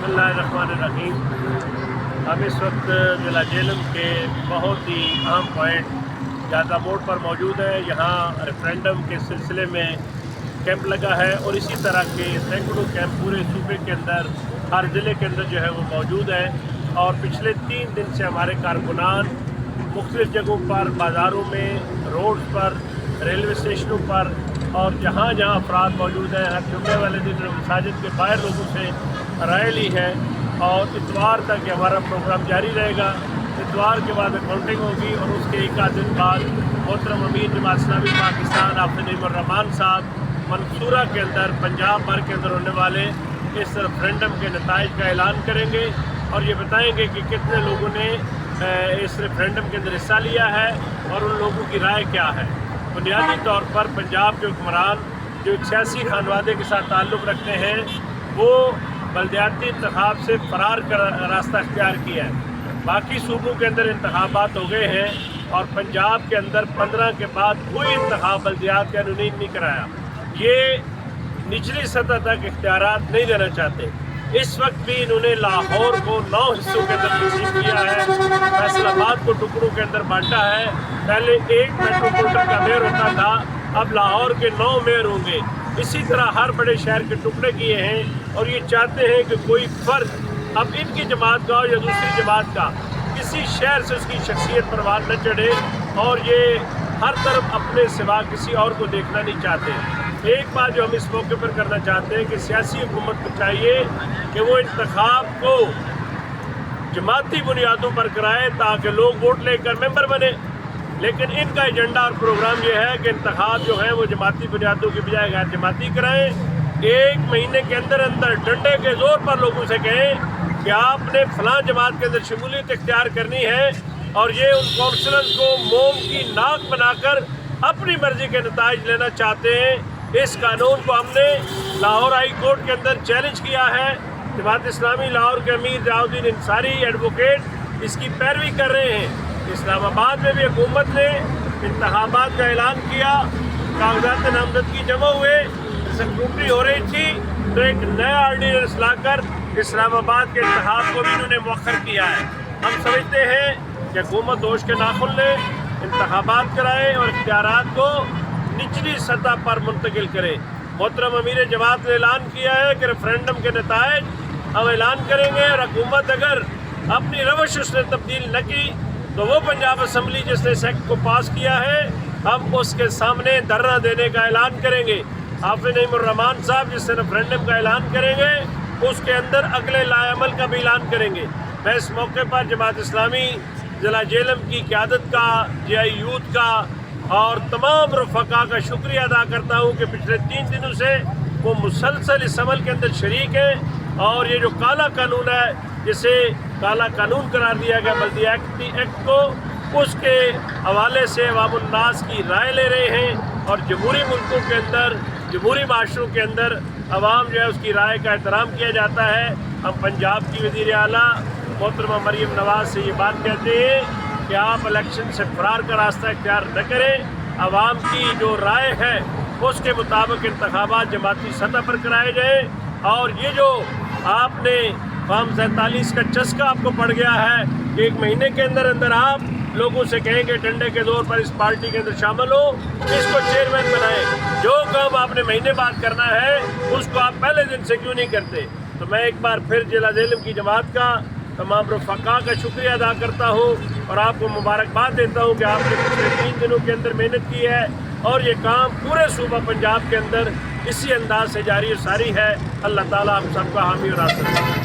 बिस्मिल्लाहिर्रहमानिर्रहीम। हम इस वक्त ज़िला जेहलम के बहुत ही अहम पॉइंट जादा मोड़ पर मौजूद है। यहाँ रेफरेंडम के सिलसिले में कैंप लगा है और इसी तरह के सैकड़ों कैंप पूरे सूबे के अंदर हर ज़िले के अंदर जो है वो मौजूद है। और पिछले 3 दिन से हमारे कारकुनान मुख्तलिफ़ जगहों पर, बाज़ारों में, रोड पर, रेलवे स्टेशनों पर और जहाँ जहाँ अफराद मौजूद हैं, हर जुम्मे वाले दिन मसाजिद के बाहर लोगों से राय ली है। और इतवार तक हमारा प्रोग्राम जारी रहेगा। इतवार के बाद अकाउंटिंग होगी और उसके एक आध दिन बाद मोहतरम अमीर जमात इस्लामी पाकिस्तान हाफिज़ साहब मंसूरा के अंदर पंजाब भर के अंदर होने वाले इस रेफरेंडम के नताइज का ऐलान करेंगे और ये बताएंगे कि कितने लोगों ने इस रेफरेंडम के अंदर हिस्सा लिया है और उन लोगों की राय क्या है। बुनियादी तौर पर पंजाब के हुक्मरान जो एक सियासी खानवादे के साथ ताल्लुक़ रखते हैं वो बल्दियाती इंतखाब से फ़रार का रास्ता इख्तियार किया है। बाकी सूबों के अंदर इंतखाबात हो गए हैं और पंजाब के अंदर 15 के बाद कोई इंतखाब बल्दियात का इन्होंने नहीं कराया। ये निचली सतह तक इख्तियारात नहीं देना चाहते। इस वक्त भी इन्होंने लाहौर को 9 हिस्सों के अंदर तकसीम किया है, फैसलाबाद को टुकड़ों के अंदर बांटा है। पहले एक मेट्रोपोलिटन का मेयर होता था, अब लाहौर के 9 मेयर होंगे। इसी तरह हर बड़े शहर के टुकड़े किए हैं और ये चाहते हैं कि कोई फ़र्क अब इनकी जमात का या दूसरी जमात का किसी शहर से उसकी शख्सियत पर वार न चढ़े और ये हर तरफ अपने सिवा किसी और को देखना नहीं चाहते। एक बात जो हम इस मौके पर करना चाहते हैं कि सियासी हुकूमत को चाहिए कि वो इंतखाब को जमाती बुनियादों पर कराए ताकि लोग वोट लेकर मेंबर बने। लेकिन इनका एजेंडा और प्रोग्राम ये है कि इंतखाब जो है वो जमाती बुनियादों की बजाय गैर जमाती कराएँ। 1 महीने के अंदर अंदर डंडे के ज़ोर पर लोगों से कहें कि आपने फ़लाँ जमात के अंदर शमूलियत इख्तियार करनी है और ये उन काउंसलर्स को मोम की नाक बनाकर अपनी मर्ज़ी के नताइज लेना चाहते हैं। इस कानून को हमने लाहौर हाई कोर्ट के अंदर चैलेंज किया है। जमात इस्लामी लाहौर के अमीर जहाउद्दीन अंसारी एडवोकेट इसकी पैरवी कर रहे हैं। इस्लामाबाद में भी हुकूमत ने इंतखाबात का ऐलान किया, कागजात नामजदगी जमा हुए, स्क्रूटनी हो रही थी तो एक नया ऑर्डिनेंस लाकर इस्लामाबाद के इंतखाब को भी इन्होंने मौखर किया है। हम समझते हैं कि हुकूमत होश के नाखुन ले, इंतखाबात कराए और इख्तियारात को निचली सतह पर मुंतकिल करे। मोहतरम अमीर जमात ने ऐलान किया है कि रेफरेंडम के नताइज हम ऐलान करेंगे और हुकूमत अगर अपनी रवश उसने तब्दील न की तो वो पंजाब असम्बली जिसने इस एक्ट को पास किया है हम उसके सामने धरना देने का ऐलान करेंगे। हाफिज़ साहब जिससे रेफरेंडम का ऐलान करेंगे उसके अंदर अगले लाएअमल का भी ऐलान करेंगे। मैं इस मौके पर जमात इस्लामी ज़िला जेहलम की क़यादत का, GI यूथ का और तमाम रफ़का का शुक्रिया अदा करता हूँ कि पिछले 3 दिनों से वो मुसलसल इस अमल के अंदर शरीक है। और ये जो काला कानून है जिसे काला कानून करार दिया गया बल्दियाती एक्ट को, उसके हवाले से अवामुन्नास की राय ले रहे हैं और जमहूरी मुल्कों के अंदर, जमहूरी माशरों के अंदर अवाम जो है उसकी राय का एहतराम किया जाता है। हम पंजाब की वज़ीर आला मोहतरमा मरीम नवाज़ से ये बात कहते हैं कि आप इलेक्शन से फ़रार का रास्ता इख्तियार न करें। आवाम की जो राय है उसके मुताबिक इंतखाबात जमाती सतह पर कराए जाए। और ये जो आपने फॉर्म 47 का चस्का आपको पड़ गया है, 1 महीने के अंदर अंदर आप लोगों से कहेंगे डंडे के दौर पर इस पार्टी के अंदर शामिल हो, इसको चेयरमैन बनाएं। जो काम आपने महीने बाद करना है उसको आप पहले दिन से क्यों नहीं करते। तो मैं एक बार फिर ज़िला जेहलम की जमात का, तमाम रफ़का का शुक्रिया अदा करता हूँ और आपको मुबारकबाद देता हूँ कि आपने पिछले 3 दिनों के अंदर मेहनत की है और ये काम पूरे सूबा पंजाब के अंदर इसी अंदाज से जारी और सारी है। अल्लाह ताला हम सबका हामी और आसरा।